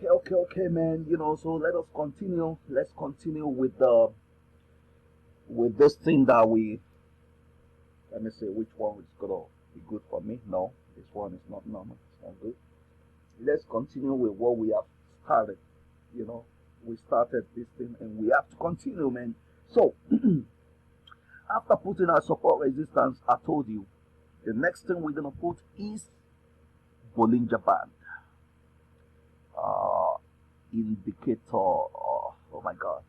Okay, man. So let us continue. Let's continue with the with this thing that we. Let me see which one is gonna be good for me. No, this one is not normal. It's not good. Let's continue with what we have started. You know, we started this thing and we have to continue, man. So after putting our support resistance, I told you the next thing we're gonna put is Bollinger Band. Uh, Indicator. Oh my God.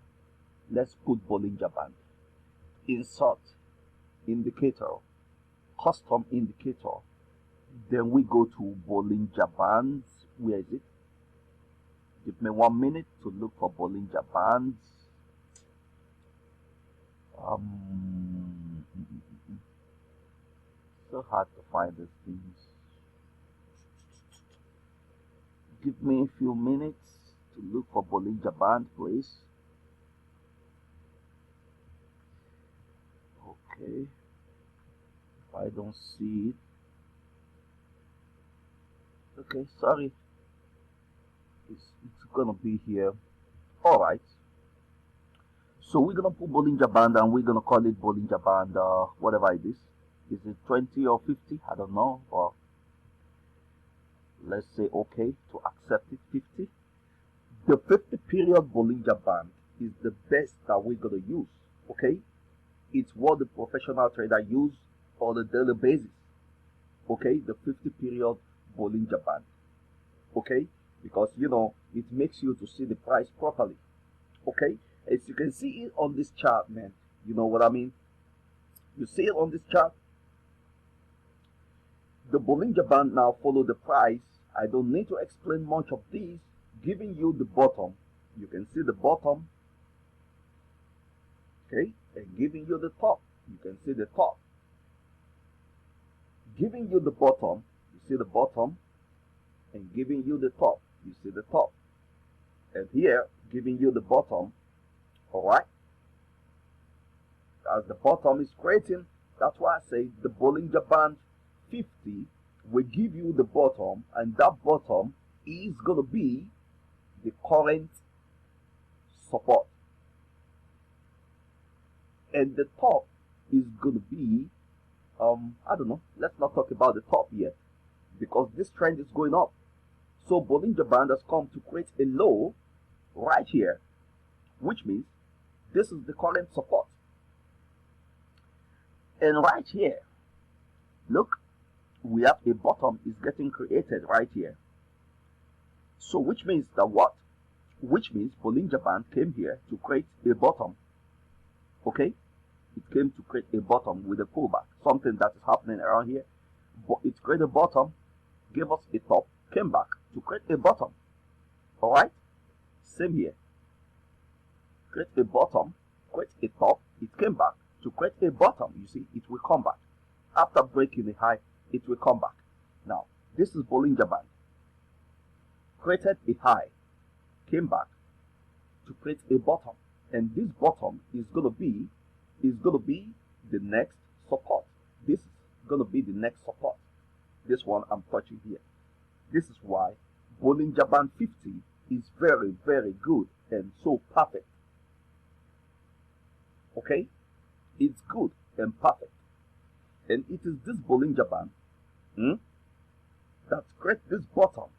Let's put Bollinger Band. Insert indicator, custom indicator. Then we go to Bollinger Bands. Where is it? Give me 1 minute to look for Bollinger Bands. So hard to find these things. Give me a few minutes to look for Bollinger Band, please. Okay. If I don't see it. Okay, sorry. It's gonna be here. Alright. So we're gonna put Bollinger Band and we're gonna call it Bollinger Band, whatever it is. Is it 20 or 50? I don't know. Or let's say okay to accept it, 50. The 50 period Bollinger Band is the best that we're gonna use. Okay? It's what the professional trader use on a daily basis. Okay, the 50 period Bollinger Band. Okay, because it makes you to see the price properly. Okay, as you can see it on this chart, man. You know what I mean? You see it on this chart. The Bollinger Band now follow the price. I don't need to explain much of this. Giving you the bottom. You can see the bottom. Okay, and giving you the top. You can see the top. Giving you the bottom. You see the bottom. And giving you the top. You see the top. And here, giving you the bottom. Alright? As the bottom is creating, that's why I say the Bollinger Band 50 will give you the bottom, and that bottom is going to be the current support. And the top is going to be, I don't know, let's not talk about the top yet, because this trend is going up. So Bollinger Band has come to create a low right here, which means this is the current support. And right here, look, we have a bottom is getting created right here. So which means that what? Which means Bollinger Band came here to create a bottom. Okay? It came to create a bottom with a pullback, something that is happening around here. But it created a bottom, gave us a top, came back to create a bottom. Alright? Same here. Create a bottom, create a top, it came back to create a bottom. You see, it will come back. After breaking the high, it will come back. Now, this is Bollinger Band. Created a high, came back to create a bottom. And this bottom is gonna be the next support. This is gonna be the next support. This one I'm touching here. This is why Bollinger Band 50 is very, very good and so perfect. Okay? It's good and perfect. And it is this Bollinger Band that creates this bottom.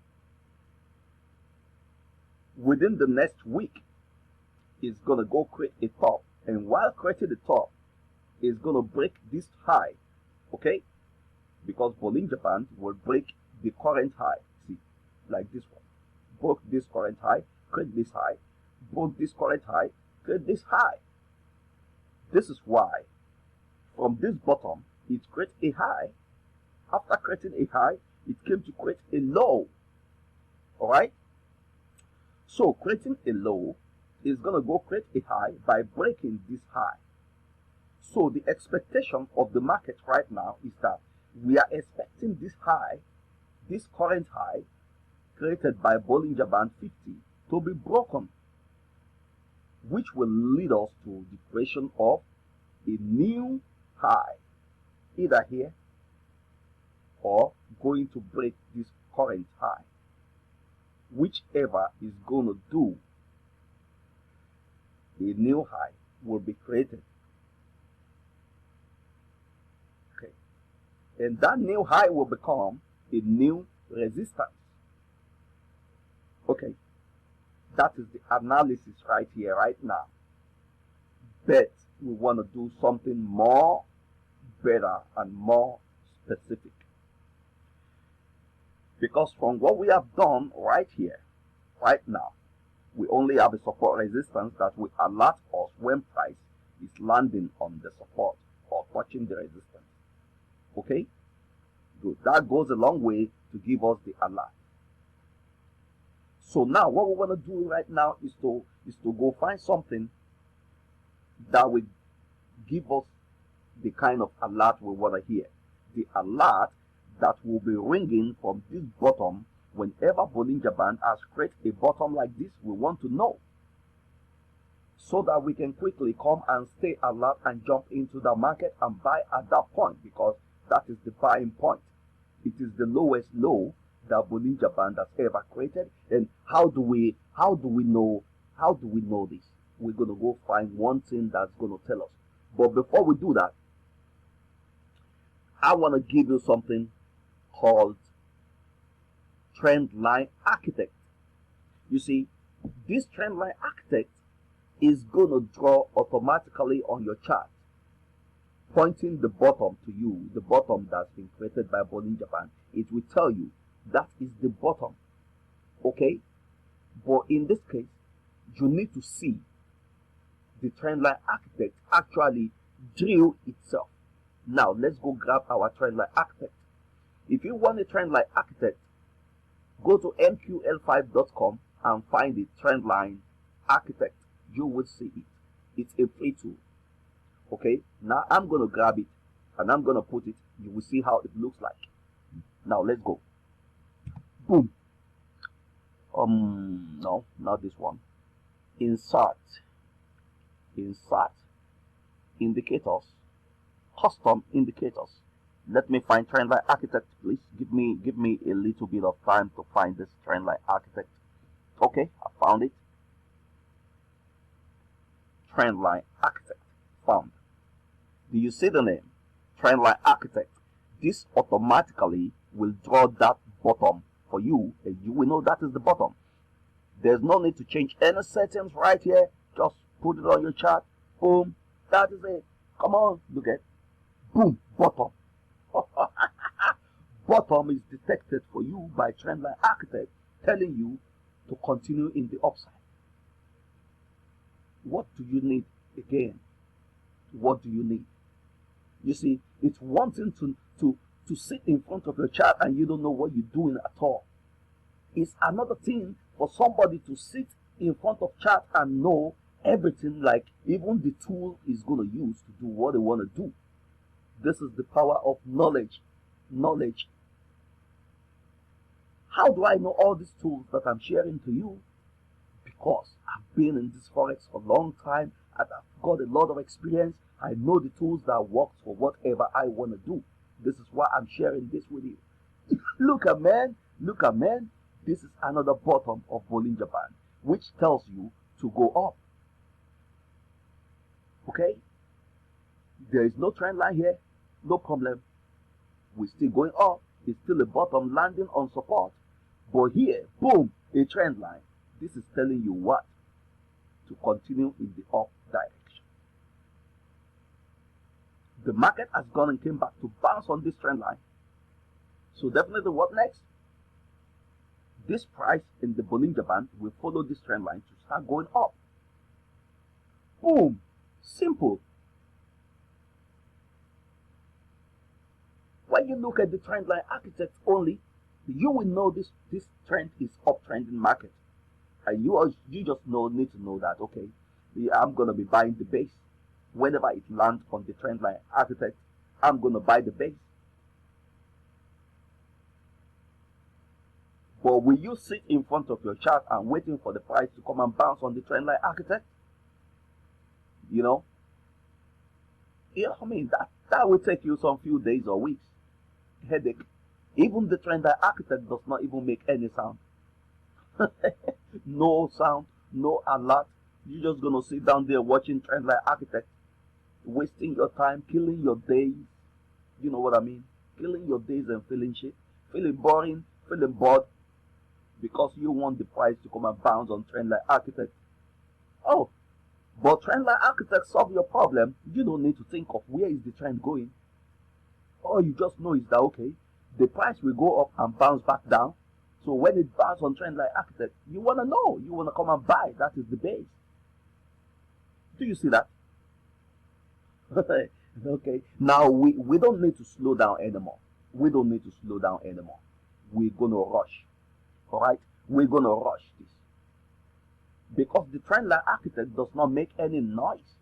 Within the next week, it's gonna go create a top. And while creating the top, it's gonna break this high. Okay? Because Bollinger Band will break the current high. See, like this one. Broke this current high, create this high. Broke this current high, create this high. This is why from this bottom it creates a high. After creating a high, it came to create a low. Alright? So creating a low is gonna go create a high by breaking this high. So the expectation of the market right now is that we are expecting this high, this current high created by Bollinger Band 50 to be broken, which will lead us to the creation of a new high, either here or going to break this current high. whichever is going to do, a new high will be created. Okay. And that new high will become a new resistance. Okay. That is the analysis right here, right now. But we want to do something more better and more specific. Because from what we have done right here, right now, we only have a support resistance that will alert us when price is landing on the support or touching the resistance. Okay? Good. That goes a long way to give us the alert. So now what we want to do right now is to go find something that will give us the kind of alert we want to hear. The alert that will be ringing from this bottom whenever Bollinger Band has created a bottom like this. We want to know so that we can quickly come and stay alert and jump into the market and buy at that point, because that is the buying point. It is the lowest low that Bollinger Band has ever created. And how do we know this? We're going to go find one thing that's going to tell us. But before we do that, I want to give you something called trend line architect. You see, this trend line architect is going to draw automatically on your chart, pointing the bottom to you, the bottom that's been created by Bollinger Band. It will tell you that is the bottom. Okay? But in this case, you need to see the trend line architect actually drill itself. Now let's go grab our trend line architect. If you want a trend line architect, go to mql5.com and find the trend line architect. You will see it. It's a free tool. Okay, now I'm going to grab it and I'm going to put it. You will see how it looks like. Now let's go. Boom. No, not this one. Insert indicators, custom indicators. Let me find trend line architect, please. Give me a little bit of time to find this trend line architect. Okay, I found it. Trend line architect found. Do you see the name? Trend line architect. This automatically will draw that bottom for you, and you will know that is the bottom. There's no need to change any settings right here. Just put it on your chart. Boom. That is it. Come on, look at. Boom. Bottom. Bottom is detected for you by Trendline Architect, telling you to continue in the upside. What do you need again? What do you need? You see, it's one thing to sit in front of your chart and you don't know what you're doing at all. It's another thing for somebody to sit in front of chart and know everything, like even the tool is going to use to do what they want to do. This is the power of knowledge. Knowledge. How do I know all these tools that I'm sharing to you? Because I've been in this Forex for a long time and I've got a lot of experience. I know the tools that work for whatever I want to do. This is why I'm sharing this with you. Look at man. This is another bottom of Bollinger Band, which tells you to go up. Okay? There is no trend line here. No problem. We're still going up. It's still a bottom landing on support. But here, boom, a trend line. This is telling you what? To continue in the up direction. The market has gone and came back to bounce on this trend line. So definitely what next? This price in the Bollinger Band will follow this trend line to start going up. Boom. Simple. When you look at the trend line architect only, you will know this trend is uptrending market. And you just need to know that, okay, I'm going to be buying the base. Whenever it lands on the trend line architect, I'm going to buy the base. But will you sit in front of your chart and waiting for the price to come and bounce on the trend line architect? You know? Yeah, I mean, that will take you some few days or weeks. Headache. Even the trend line architect does not even make any sound. No sound, no alert. You're just gonna sit down there watching trend like architect, wasting your time, killing your days. You know what I mean? Killing your days and feeling shit, feeling boring, feeling bored because you want the price to come and bounce on trend like architect. Oh, but trend like architect solve your problem. You don't need to think of where is the trend going. All you just know is that okay, the price will go up and bounce back down. So when it bounces on trend like architect, you wanna know, you wanna come and buy. That is the base. Do you see that? Okay. Now we don't need to slow down anymore. We don't need to slow down anymore. We're gonna rush. Alright? We're gonna rush this. Because the trend line architect does not make any noise.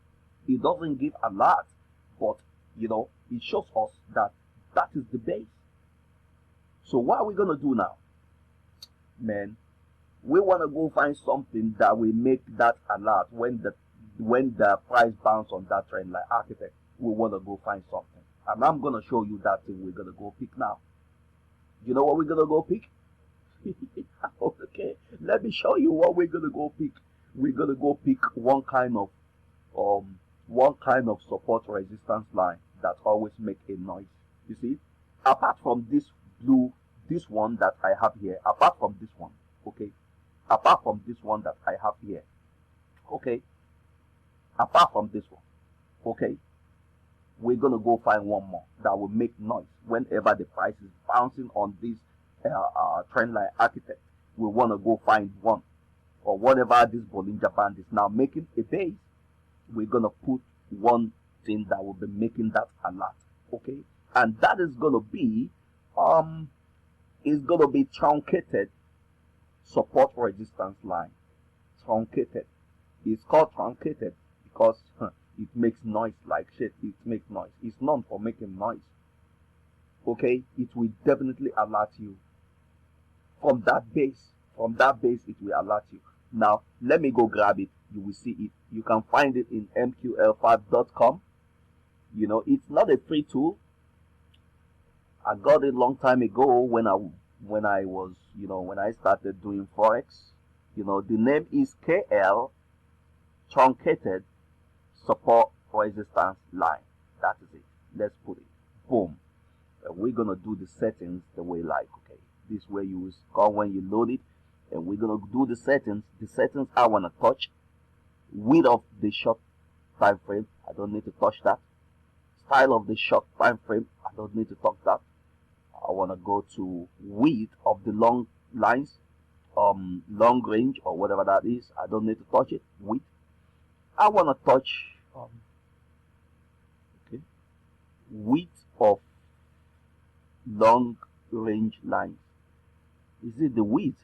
It doesn't give a lot. But it shows us that that is the base. So what are we gonna do now? Man, we wanna go find something that will make that alert when the price bounce on that trend line architect. We wanna go find something. And I'm gonna show you that thing we're gonna go pick now. You know what we're gonna go pick? Okay, let me show you what we're gonna go pick. We're gonna go pick one kind of support resistance line that always make a noise. You see, apart from this one that I have here, apart from this one, okay, apart from this one that I have here, okay, apart from this one, okay, we're gonna go find one more that will make noise whenever the price is bouncing on this trend line architect. We want to go find one, or whatever this Bollinger Band is now making a base. We're gonna put one thing that will be making that alert, okay, and that is gonna be truncated support resistance line. Truncated. It's called truncated because it makes noise like shit. It makes noise. It's known for making noise. Okay, it will definitely alert you from that base. From that base, it will alert you. Now, let me go grab it. You will see it. You can find it in mql5.com. It's not a free tool. I got it a long time ago when I started doing Forex. The name is KL Truncated Support Resistance Line. That is it. Let's put it. Boom. We're gonna do the settings the way like, okay, this way you will score when you load it, and we're gonna do the settings. The settings I wanna touch. Width of the short time frame, I don't need to touch that. Style of the short time frame, I don't need to touch that. I wanna go to width of the long lines, long range or whatever that is. I don't need to touch it. Width. I wanna touch okay, width of long range lines. Is it the width?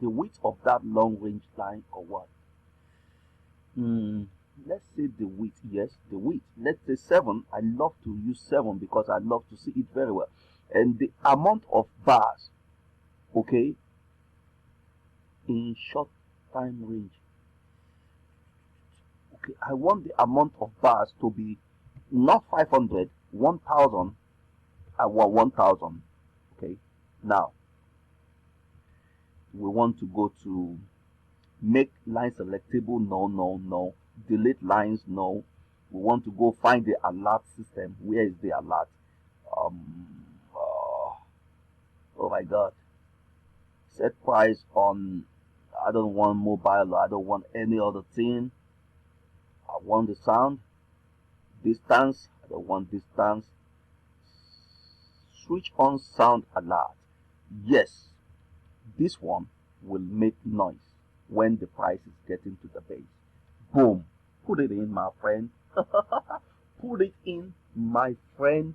The width of that long range line or what? Let's say the width. Yes, the width. Let's say 7. I love to use 7 because I love to see it very well. And the amount of bars, okay, in short time range. Okay, I want the amount of bars to be not 500, 1000. I want 1000. Okay, now we want to go to make line selectable. No. Delete lines. No. We want to go find the alert system. Where is the alert? Oh my god. Set price on. I don't want mobile. I don't want any other thing. I want the sound. Distance. I don't want distance. Switch on sound alert. Yes, this one will make noise when the price is getting to the base. Boom. Put it in, my friend. Put it in, my friend.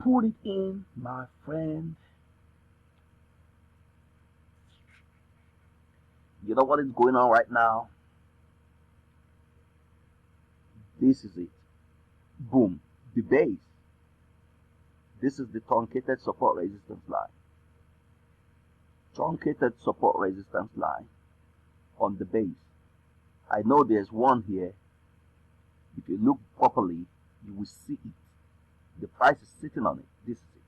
Put it in, my friend. You know what is going on right now? This is it. Boom. The base. This is the truncated support resistance line. Truncated support resistance line on the base. I know there's one here. If you look properly, you will see it. The price is sitting on it. This is it.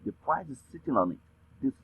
The price is sitting on it. This is